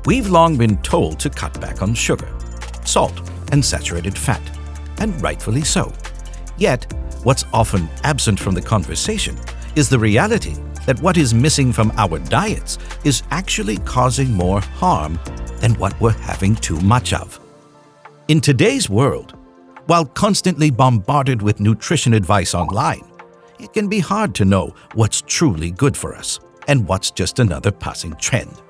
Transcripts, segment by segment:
We've long been told to cut back on sugar, salt, and saturated fat, and rightfully so. Yet, what's often absent from the conversation is the reality that what is missing from our diets is actually causing more harm than what we're having too much of. In today's world, while constantly bombarded with nutrition advice online, it can be hard to know what's truly good for us and what's just another passing trend.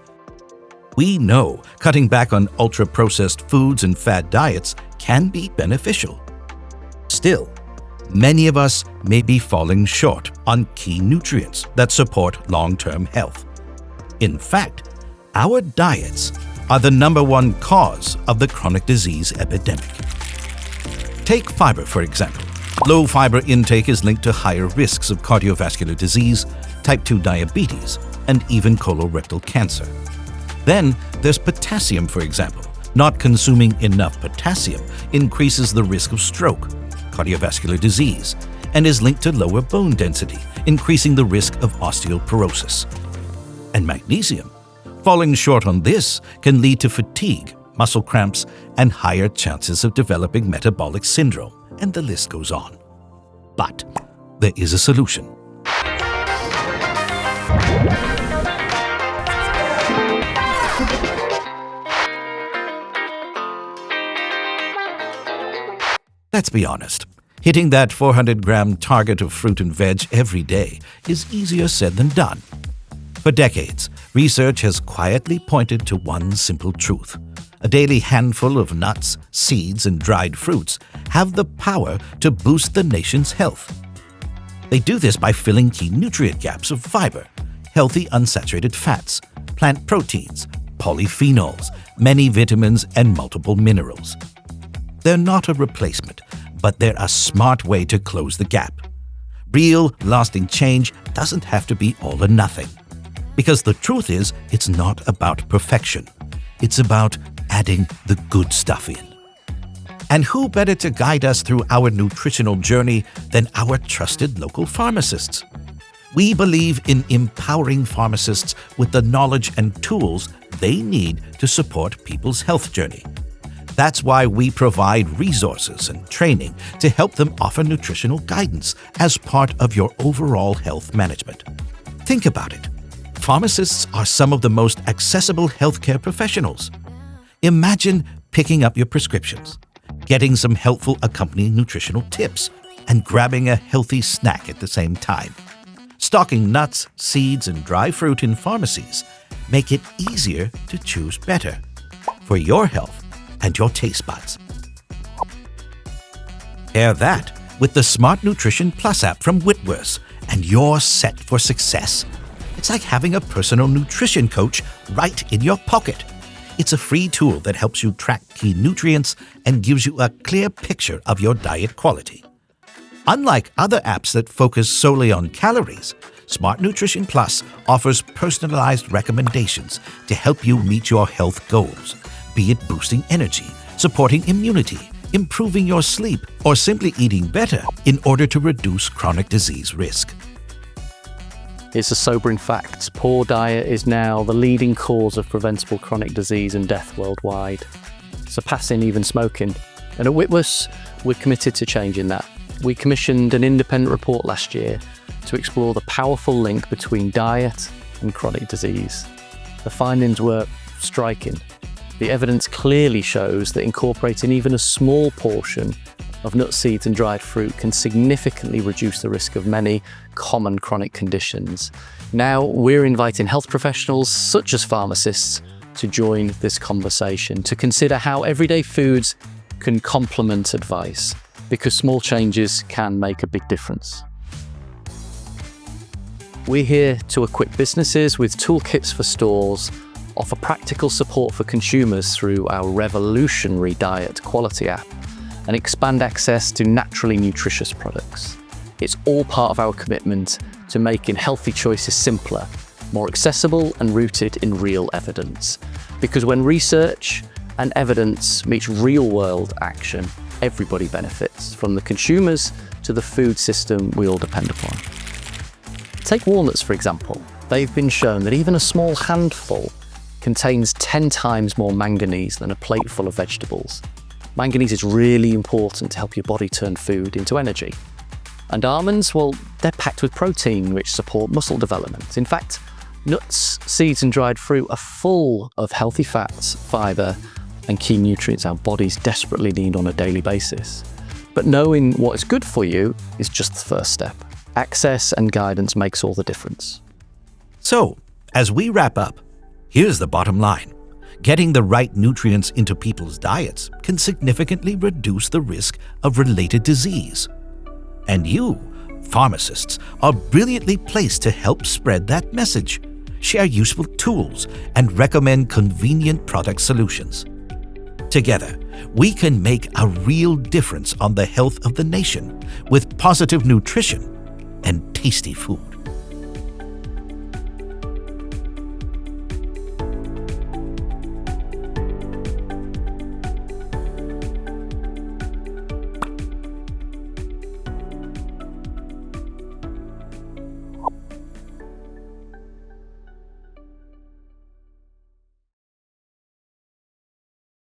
We know cutting back on ultra-processed foods and fad diets can be beneficial. Still, many of us may be falling short on key nutrients that support long-term health. In fact, our diets are the #1 cause of the chronic disease epidemic. Take fiber, for example. Low fiber intake is linked to higher risks of cardiovascular disease, type 2 diabetes, and even colorectal cancer. Then there's potassium, for example. Not consuming enough potassium increases the risk of stroke, cardiovascular disease, and is linked to lower bone density, increasing the risk of osteoporosis. And magnesium. Falling short on this can lead to fatigue, muscle cramps, and higher chances of developing metabolic syndrome, and the list goes on. But there is a solution. Let's be honest, hitting that 400-gram target of fruit and veg every day is easier said than done. For decades, research has quietly pointed to one simple truth. A daily handful of nuts, seeds, and dried fruits have the power to boost the nation's health. They do this by filling key nutrient gaps of fiber, healthy unsaturated fats, plant proteins, polyphenols, many vitamins, and multiple minerals. They're not a replacement, but they're a smart way to close the gap. Real, lasting change doesn't have to be all or nothing. Because the truth is, it's not about perfection. It's about adding the good stuff in. And who better to guide us through our nutritional journey than our trusted local pharmacists? We believe in empowering pharmacists with the knowledge and tools they need to support people's health journey. That's why we provide resources and training to help them offer nutritional guidance as part of your overall health management. Think about it. Pharmacists are some of the most accessible healthcare professionals. Imagine picking up your prescriptions, getting some helpful accompanying nutritional tips, and grabbing a healthy snack at the same time. Stocking nuts, seeds, and dry fruit in pharmacies make it easier to choose better for your health and your taste buds. Pair that with the Smart Nutrition Plus app from Whitworths, and you're set for success. It's like having a personal nutrition coach right in your pocket. It's a free tool that helps you track key nutrients and gives you a clear picture of your diet quality. Unlike other apps that focus solely on calories, Smart Nutrition Plus offers personalized recommendations to help you meet your health goals, be it boosting energy, supporting immunity, improving your sleep, or simply eating better in order to reduce chronic disease risk. It's a sobering fact. Poor diet is now the leading cause of preventable chronic disease and death worldwide, surpassing even smoking. And at Whitworths, we're committed to changing that. We commissioned an independent report last year to explore the powerful link between diet and chronic disease. The findings were striking. The evidence clearly shows that incorporating even a small portion of nuts, seeds and dried fruit can significantly reduce the risk of many common chronic conditions. Now we're inviting health professionals such as pharmacists to join this conversation, to consider how everyday foods can complement advice, because small changes can make a big difference. We're here to equip businesses with toolkits for stores, offer practical support for consumers through our revolutionary diet quality app, and expand access to naturally nutritious products. It's all part of our commitment to making healthy choices simpler, more accessible and rooted in real evidence. Because when research and evidence meets real-world action, everybody benefits, from the consumers to the food system we all depend upon. Take walnuts, for example. They've been shown that even a small handful contains 10 times more manganese than a plate full of vegetables. Manganese is really important to help your body turn food into energy. And almonds, well, they're packed with protein which support muscle development. In fact, nuts, seeds and dried fruit are full of healthy fats, fibre and key nutrients our bodies desperately need on a daily basis. But knowing what is good for you is just the first step. Access and guidance makes all the difference. So, as we wrap up, here's the bottom line. Getting the right nutrients into people's diets can significantly reduce the risk of related disease. And you, pharmacists, are brilliantly placed to help spread that message, share useful tools, and recommend convenient product solutions. Together, we can make a real difference on the health of the nation with positive nutrition and tasty food.